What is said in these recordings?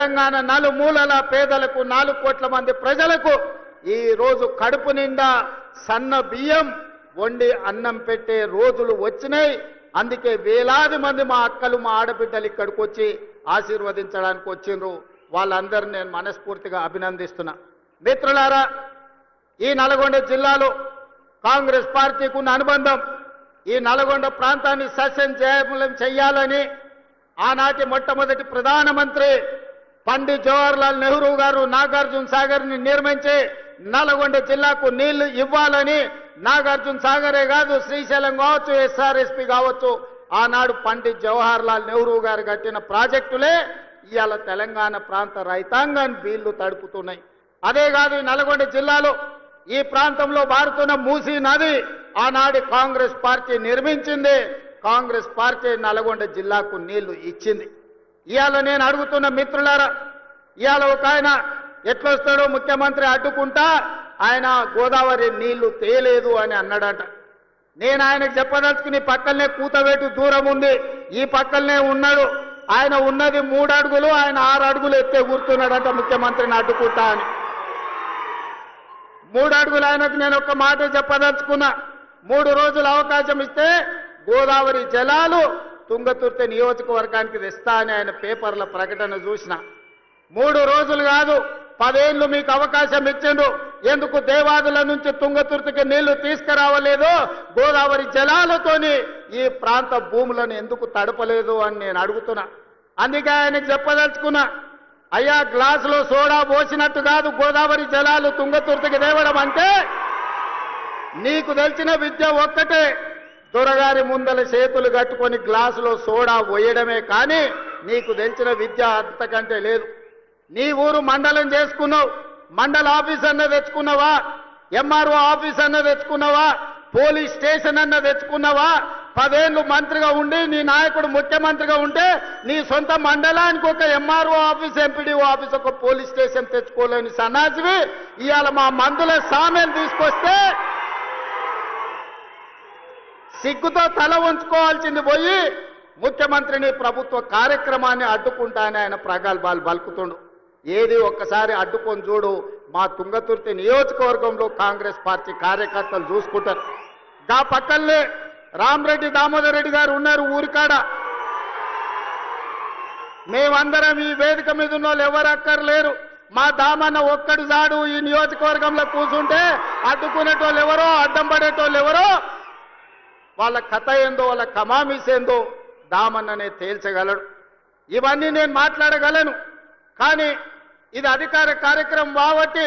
తెలంగాణ నలుమూలల పేదలకు 4 కోట్ల మంది ప్రజలకు ఈ రోజు కడుపు నిండా సన్న బియ్యం వండి అన్నం పెట్టే రోజులు వచ్చినాయి. అందుకే వేలాది మంది మా అక్కలు మా ఆడబిడ్డలు ఇక్కడికి వచ్చి ఆశీర్వదించడానికి వచ్చిండ్రు. వాళ్ళందరినీ నేను మనస్ఫూర్తిగా అభినందిస్తున్నా. మిత్రులారా, ఈ నల్గొండ జిల్లాలో కాంగ్రెస్ పార్టీకి ఉన్న అనుబంధం, ఈ నల్గొండ ప్రాంతాన్ని సస్యశ్యామలం చేయాలని ఆనాటి మొట్టమొదటి ప్రధానమంత్రి పండిట్ జవహర్లాల్ నెహ్రూ గారు నాగార్జున సాగర్ని నిర్మించి నల్గొండ జిల్లాకు నీళ్లు ఇవ్వాలని, నాగార్జున సాగరే కాదు శ్రీశైలం కావచ్చు, ఎస్ఆర్ఎస్పి కావచ్చు, ఆనాడు పండిట్ జవహర్లాల్ నెహ్రూ గారు కట్టిన ప్రాజెక్టులే ఇవాళ తెలంగాణ ప్రాంత రైతాంగాన్ని వీళ్లు తడుపుతున్నాయి. అదే కాదు, ఈ నల్గొండ జిల్లాలో ఈ ప్రాంతంలో పారుతున్న మూసీ నది ఆనాడు కాంగ్రెస్ పార్టీ నిర్మించింది. కాంగ్రెస్ పార్టీ నల్గొండ జిల్లాకు నీళ్లు ఇచ్చింది. ఇవాళ నేను అడుగుతున్న మిత్రులారా, ఇవాళ ఒక ఆయన ఎట్లొస్తాడో ముఖ్యమంత్రి అడ్డుకుంటా ఆయన గోదావరి నీళ్లు తేలేదు అని అన్నాడట. నేను ఆయనకు చెప్పదలుచుకుని పక్కనే కూతవేటు దూరం ఉంది, ఈ పక్కనే ఉన్నాడు. ఆయన ఉన్నది 3 అడుగులు, ఆయన 6 అడుగులు ఎత్తే కూర్చున్నాడట ముఖ్యమంత్రిని అడ్డుకుంటా అని. 3 అడుగులు ఆయనకు నేను ఒక మాట చెప్పదలుచుకున్నా. 3 రోజులు అవకాశం ఇస్తే గోదావరి జలాలు తుంగతుర్తి నియోజకవర్గానికి తెస్తా అని ఆయన పేపర్ల ప్రకటన చూసిన. 3 రోజులు కాదు, 10 ఏళ్ళు మీకు అవకాశం ఇచ్చిండు. ఎందుకు దేవాదుల నుంచి తుంగతుర్తికి నీళ్లు తీసుకురావలేదు? గోదావరి జలాలతోని ఈ ప్రాంత భూములను ఎందుకు తడపలేదు అని నేను అడుగుతున్నా. అందుకే ఆయనకు చెప్పదలుచుకున్నా, అయ్యా గ్లాసులో సోడా పోసినట్టు కాదు గోదావరి జలాలు తుంగతుర్తికి తేవడం అంటే. నీకు తెలిసిన విద్య ఒక్కటే, దొరగారి ముందల చేతులు కట్టుకొని గ్లాసులో సోడా పోయడమే కానీ నీకు తెలిసిన విద్య అంతకంటే లేదు. నీ ఊరు మండలం చేసుకున్నావు, మండల ఆఫీస్ అన్న తెచ్చుకున్నావా? ఎంఆర్ఓ ఆఫీస్ అన్న తెచ్చుకున్నావా? పోలీస్ స్టేషన్ అన్న తెచ్చుకున్నావా? 10 ఏళ్ళు మంత్రిగా ఉండి నీ నాయకుడు ముఖ్యమంత్రిగా ఉంటే నీ సొంత మండలానికి ఒక ఎంఆర్ఓ ఆఫీస్, ఎంపీడీఓ ఆఫీస్, ఒక పోలీస్ స్టేషన్ తెచ్చుకోలేని సన్నాసివి ఇవాళ మా మందుల సామెలు తీసుకొస్తే సిగ్గుతో తల ఉంచుకోవాల్సింది పోయి ముఖ్యమంత్రిని ప్రభుత్వ కార్యక్రమాన్ని అడ్డుకుంటానని ఆయన ప్రగల్భాలు పలుకుతుండు. ఏది ఒక్కసారి అడ్డుకొని చూడు, మా తుంగతుర్తి నియోజకవర్గంలో కాంగ్రెస్ పార్టీ కార్యకర్తలు చూసుకుంటారు. గా పక్కనే రామరెడ్డి దామోదర్ రెడ్డి గారు ఉన్నారు ఊరికాడ. మేమందరం ఈ వేదిక మీద ఉన్న వాళ్ళు ఎవరు అక్కర్లేరు. మా దామన్న ఒక్కడు జాడు ఈ నియోజకవర్గంలో కూర్చుంటే అడ్డుకునేటోళ్ళు ఎవరో, అడ్డం పడేటోళ్ళు ఎవరో, వాళ్ళ కథ ఏందో, వాళ్ళ కమామీస్ ఏందో దామన్ననే తేల్చగలడు. ఇవన్నీ నేను మాట్లాడగలను, కానీ ఇది అధికార కార్యక్రమం కాబట్టి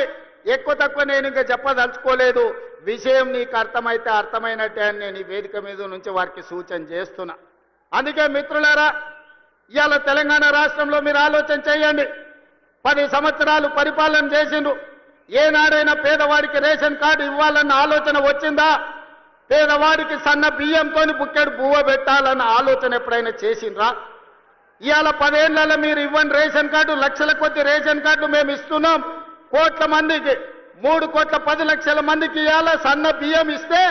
ఎక్కువ తక్కువ నేను ఇంకా చెప్పదలుచుకోలేదు. విషయం నీకు అర్థమైతే అర్థమైనట్టే అని నేను ఈ వేదిక మీద నుంచి వారికి సూచన చేస్తున్నా. అందుకే మిత్రులారా, ఇవాళ తెలంగాణ రాష్ట్రంలో మీరు ఆలోచన చేయండి. 10 సంవత్సరాలు పరిపాలన చేసిండ్రు. ఏనాడైనా పేదవాడికి రేషన్ కార్డు ఇవ్వాలన్న ఆలోచన వచ్చిందా? పేదవాడికి సన్న బియ్యంతో బుక్కెడు బువ్వ పెట్టాలన్న ఆలోచన ఎప్పుడైనా చేసిండ్రా? ఇవాళ 10 ఏళ్లలో మీరు ఇవ్వని రేషన్ కార్డు, లక్షల కొద్ది రేషన్ కార్డు మేము ఇస్తున్నాం. కోట్ల మందికి, 3 కోట్ల 10 లక్షల మందికి ఇవాళ సన్న బియ్యం ఇస్తే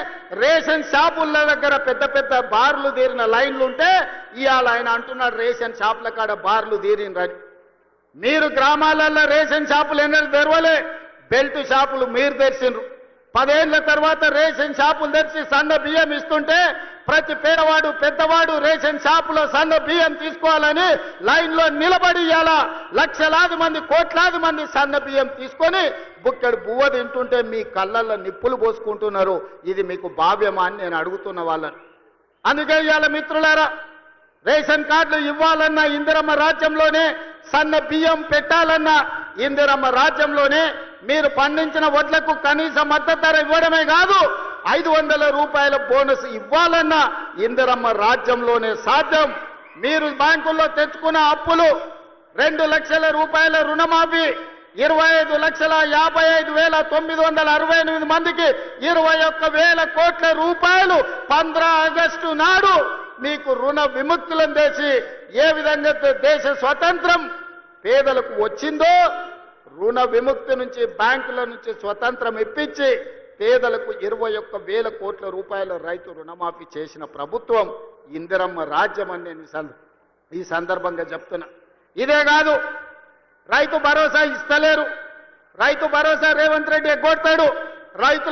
రేషన్ షాపుల దగ్గర పెద్ద పెద్ద బార్లు తీరిన లైన్లు ఉంటే ఇవాళ ఆయన అంటున్నాడు రేషన్ షాపుల కాడ బార్లు తీరినరని. మీరు గ్రామాలలో రేషన్ షాపులు ఎన్నడూ తెరవలే, బెల్ట్ షాపులు మీరు తెరిచిండ్రు. 10 ఏళ్ల తర్వాత రేషన్ షాపులు తెరిచి సన్న బియ్యం ఇస్తుంటే ప్రతి పేదవాడు పెద్దవాడు రేషన్ షాపులో సన్న బియ్యం తీసుకోవాలని లైన్లో నిలబడి ఇవాళ లక్షలాది మంది, కోట్లాది మంది సన్న బియ్యం తీసుకొని బుక్కెడు బువ్వ తింటుంటే మీ కళ్ళల్లో నిప్పులు పోసుకుంటున్నారు. ఇది మీకు భావ్యమా అని నేను అడుగుతున్న వాళ్ళని. అందుకే ఇవాళ మిత్రులారా, రేషన్ కార్డులు ఇవ్వాలన్నా ఇందిరమ్మ రాజ్యంలోనే, సన్న బియ్యం పెట్టాలన్నా ఇందిరమ్మ రాజ్యంలోనే, మీరు పండించిన వడ్లకు కనీస మద్దతు ధర ఇవ్వడమే కాదు 500 రూపాయల బోనస్ ఇవ్వాలన్నా ఇందిరమ్మ రాజ్యంలోనే సాధ్యం. మీరు బ్యాంకుల్లో తెచ్చుకున్న అప్పులు 2 లక్షల రూపాయల రుణమాఫీ, 25,55,968 మందికి 21,000 కోట్ల రూపాయలు 15 ఆగస్టు నాడు మీకు రుణ విముక్తులను చేసి ఏ విధంగా దేశ స్వతంత్రం పేదలకు వచ్చిందో, రుణ విముక్తి నుంచి బ్యాంకుల నుంచి స్వతంత్రం ఇప్పించి పేదలకు 21,000 కోట్ల రూపాయల రైతు రుణమాఫీ చేసిన ప్రభుత్వం ఇందిరమ్మ రాజ్యం అని నేను ఈ సందర్భంగా చెప్తున్నా. ఇదే కాదు, రైతు భరోసా ఇస్తలేరు. రైతు భరోసా రేవంత్ రెడ్డి ఎగ్గొడతాడు. రైతుల